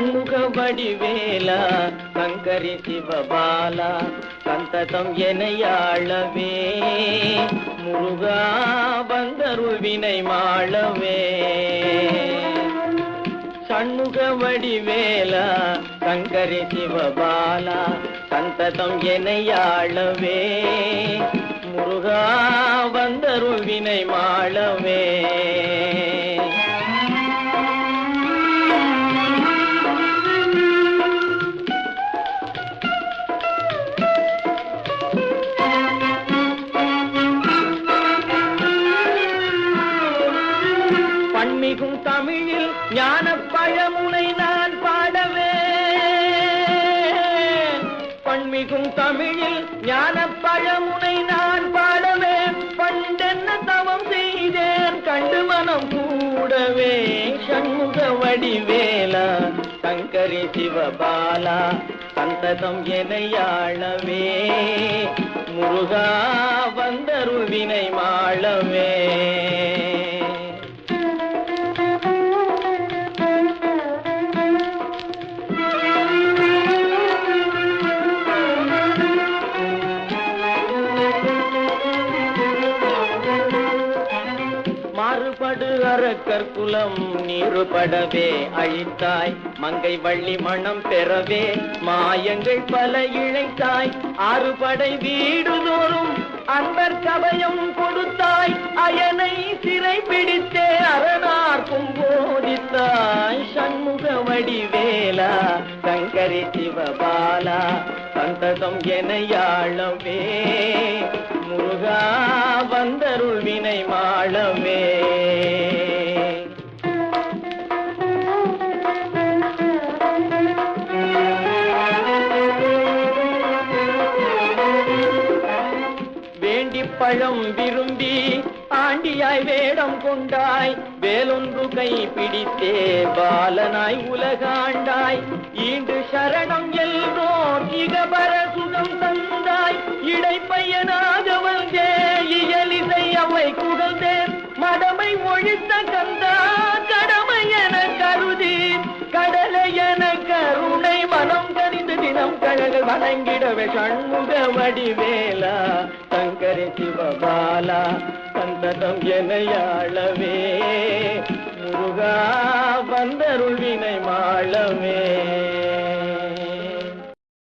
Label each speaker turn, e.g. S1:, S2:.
S1: ஷண்முக வடிவேலா சங்கரி சிவபாலா சந்ததம் எனையாளவே முருகா வந்தருள் வினை மாளவே. ஷண்முக வடிவேலா சங்கரி சிவபாலா சந்ததம் எனையாளவே முருகா வந்தருள் வினை மாளவே. பன்மிகும் தமிழில் ஞான பழமுனை நான் பாடவே பன்மிகும் தமிழில் ஞான பழமுனை நான் பாடவே பண்டென்ன தவம் செய்தேன் கண்டு மனம் கூடவே. ஷண்முக வடிவேலா சங்கரி சிவபாலா சந்ததம் எனையாளவே முருகா வந்தருள் வினை மாளவே. மாறுபடு அரக்கற்குலம் நீருபடவே அழித்தாய் மங்கை வள்ளி மணம் பெறவே மாயங்கள் பல இழைத்தாய் ஆறுபடை வீடுதோறும் அன்பர் கவயம் கொடுத்தாய் அயனை சிறை பிடித்தே அரணார்க்கும் போதித்தாய். ஷண்முக வடிவேலா சங்கரி சிவபாலா சந்ததம் எனையாளவே முருகா வந்தருள் வினை மாளவே. வேண்டி பழம் விரும்பி ஆண்டியாய் வேடம் கொண்டாய் வேலொன்று கை பிடித்தே பாலனாய் உலகாண்டாய் ஈண்டு சரணம் எல்லோர் இகபர சுகம் தந்தாய் இடைப்பையனாக வந்தே இயலிசை அவை குகழ்ந்தேன் மடமை ஒழித்த கந்தா கடமை என கருதி கடலை என கருணை மனம் கனிந்து தினம் கழகள் வணங்கிடவே. ஷண்முக வடிவேலா சங்கரி சிவபாலா சந்ததம் எனையாளவே முருகா வந்தருள் வினை மாளவே.